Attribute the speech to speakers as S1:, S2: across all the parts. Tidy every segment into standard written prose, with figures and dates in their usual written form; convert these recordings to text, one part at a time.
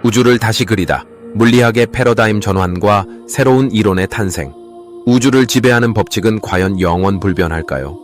S1: 우주를 다시 그리다. 물리학의 패러다임 전환과 새로운 이론의 탄생. 우주를 지배하는 법칙은 과연 영원불변할까요?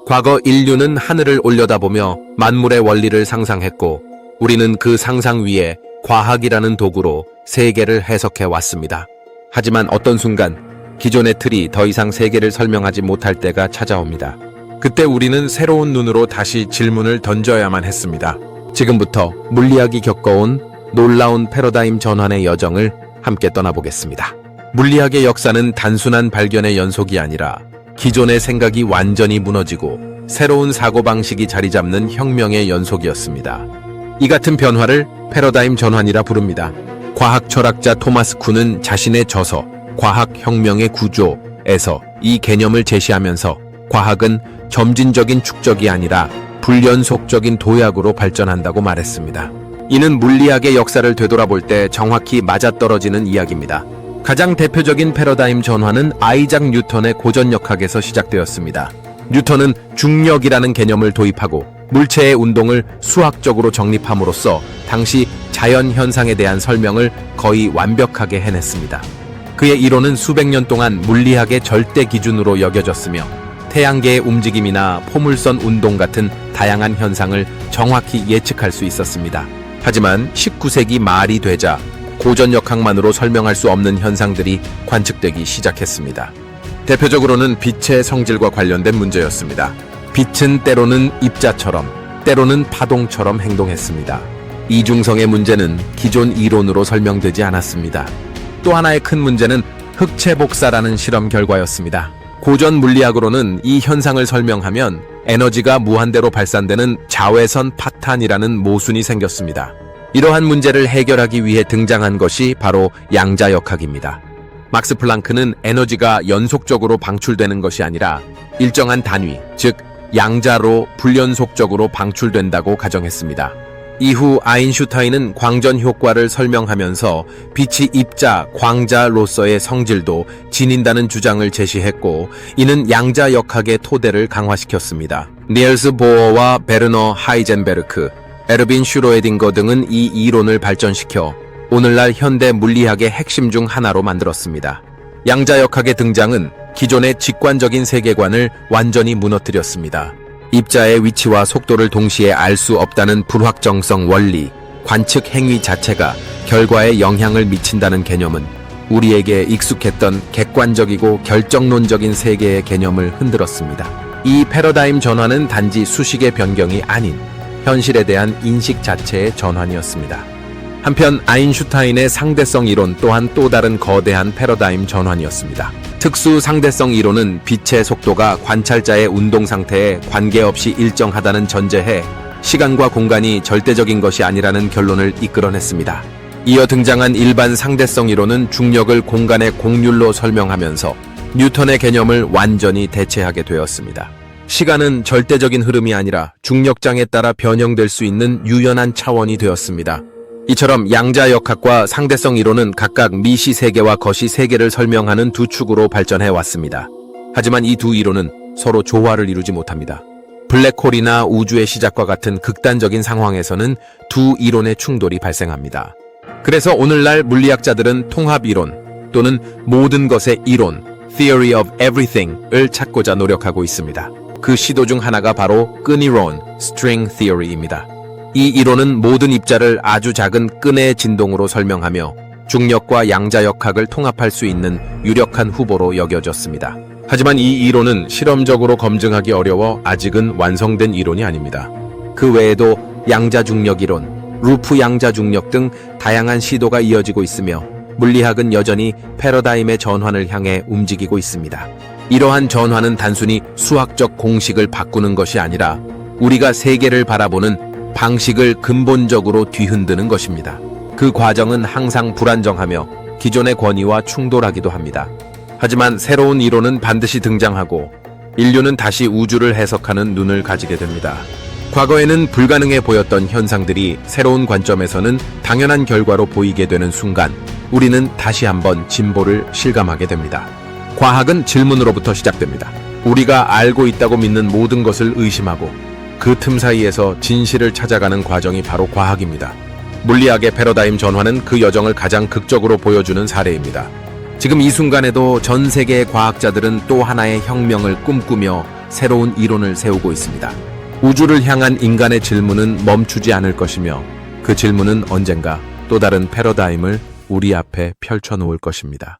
S1: 과거 인류는 하늘을 올려다보며 만물의 원리를 상상했고, 우리는 그 상상 위에 과학이라는 도구로 세계를 해석해 왔습니다. 하지만 어떤 순간 기존의 틀이 더 이상 세계를 설명하지 못할 때가 찾아옵니다. 그때 우리는 새로운 눈으로 다시 질문을 던져야만 했습니다. 지금부터 물리학이 겪어온 놀라운 패러다임 전환의 여정을 함께 떠나보겠습니다. 물리학의 역사는 단순한 발견의 연속이 아니라 기존의 생각이 완전히 무너지고 새로운 사고방식이 자리 잡는 혁명의 연속이었습니다. 이 같은 변화를 패러다임 전환이라 부릅니다. 과학 철학자 토마스 쿤은 자신의 저서 과학혁명의 구조에서 이 개념을 제시하면서 과학은 점진적인 축적이 아니라 불연속적인 도약으로 발전한다고 말했습니다. 이는 물리학의 역사를 되돌아볼 때 정확히 맞아떨어지는 이야기입니다. 가장 대표적인 패러다임 전환은 아이작 뉴턴의 고전역학에서 시작되었습니다. 뉴턴은 중력이라는 개념을 도입하고 물체의 운동을 수학적으로 정립함으로써 당시 자연현상에 대한 설명을 거의 완벽하게 해냈습니다. 그의 이론은 수백 년 동안 물리학의 절대 기준으로 여겨졌으며 태양계의 움직임이나 포물선 운동 같은 다양한 현상을 정확히 예측할 수 있었습니다. 하지만 19세기 말이 되자 고전역학만으로 설명할 수 없는 현상들이 관측되기 시작했습니다. 대표적으로는 빛의 성질과 관련된 문제였습니다. 빛은 때로는 입자처럼, 때로는 파동처럼 행동했습니다. 이중성의 문제는 기존 이론으로 설명되지 않았습니다. 또 하나의 큰 문제는 흑체 복사라는 실험 결과였습니다. 고전 물리학으로는 이 현상을 설명하면 에너지가 무한대로 발산되는 자외선 파탄이라는 모순이 생겼습니다. 이러한 문제를 해결하기 위해 등장한 것이 바로 양자역학입니다. 막스 플랑크는 에너지가 연속적으로 방출되는 것이 아니라 일정한 단위, 즉 양자로 불연속적으로 방출된다고 가정했습니다. 이후 아인슈타인은 광전 효과를 설명하면서 빛이 입자, 광자로서의 성질도 지닌다는 주장을 제시했고, 이는 양자역학의 토대를 강화시켰습니다. 니엘스 보어와 베르너 하이젠베르크, 에르빈 슈로에딩거 등은 이 이론을 발전시켜 오늘날 현대 물리학의 핵심 중 하나로 만들었습니다. 양자역학의 등장은 기존의 직관적인 세계관을 완전히 무너뜨렸습니다. 입자의 위치와 속도를 동시에 알 수 없다는 불확정성 원리, 관측 행위 자체가 결과에 영향을 미친다는 개념은 우리에게 익숙했던 객관적이고 결정론적인 세계의 개념을 흔들었습니다. 이 패러다임 전환은 단지 수식의 변경이 아닌 현실에 대한 인식 자체의 전환이었습니다. 한편 아인슈타인의 상대성 이론 또한 또 다른 거대한 패러다임 전환이었습니다. 특수 상대성 이론은 빛의 속도가 관찰자의 운동 상태에 관계없이 일정하다는 전제해 시간과 공간이 절대적인 것이 아니라는 결론을 이끌어냈습니다. 이어 등장한 일반 상대성 이론은 중력을 공간의 곡률로 설명하면서 뉴턴의 개념을 완전히 대체하게 되었습니다. 시간은 절대적인 흐름이 아니라 중력장에 따라 변형될 수 있는 유연한 차원이 되었습니다. 이처럼 양자역학과 상대성 이론은 각각 미시 세계와 거시 세계를 설명하는 두 축으로 발전해 왔습니다. 하지만 이 두 이론은 서로 조화를 이루지 못합니다. 블랙홀이나 우주의 시작과 같은 극단적인 상황에서는 두 이론의 충돌이 발생합니다. 그래서 오늘날 물리학자들은 통합 이론 또는 모든 것의 이론, Theory of Everything을 찾고자 노력하고 있습니다. 그 시도 중 하나가 바로 끈이론, String Theory입니다. 이 이론은 모든 입자를 아주 작은 끈의 진동으로 설명하며 중력과 양자역학을 통합할 수 있는 유력한 후보로 여겨졌습니다. 하지만 이 이론은 실험적으로 검증하기 어려워 아직은 완성된 이론이 아닙니다. 그 외에도 양자중력 이론, 루프 양자중력 등 다양한 시도가 이어지고 있으며 물리학은 여전히 패러다임의 전환을 향해 움직이고 있습니다. 이러한 전환은 단순히 수학적 공식을 바꾸는 것이 아니라 우리가 세계를 바라보는 방식을 근본적으로 뒤흔드는 것입니다. 그 과정은 항상 불안정하며 기존의 권위와 충돌하기도 합니다. 하지만 새로운 이론은 반드시 등장하고 인류는 다시 우주를 해석하는 눈을 가지게 됩니다. 과거에는 불가능해 보였던 현상들이 새로운 관점에서는 당연한 결과로 보이게 되는 순간 우리는 다시 한번 진보를 실감하게 됩니다. 과학은 질문으로부터 시작됩니다. 우리가 알고 있다고 믿는 모든 것을 의심하고 그 틈 사이에서 진실을 찾아가는 과정이 바로 과학입니다. 물리학의 패러다임 전환은 그 여정을 가장 극적으로 보여주는 사례입니다. 지금 이 순간에도 전 세계의 과학자들은 또 하나의 혁명을 꿈꾸며 새로운 이론을 세우고 있습니다. 우주를 향한 인간의 질문은 멈추지 않을 것이며 그 질문은 언젠가 또 다른 패러다임을 우리 앞에 펼쳐놓을 것입니다.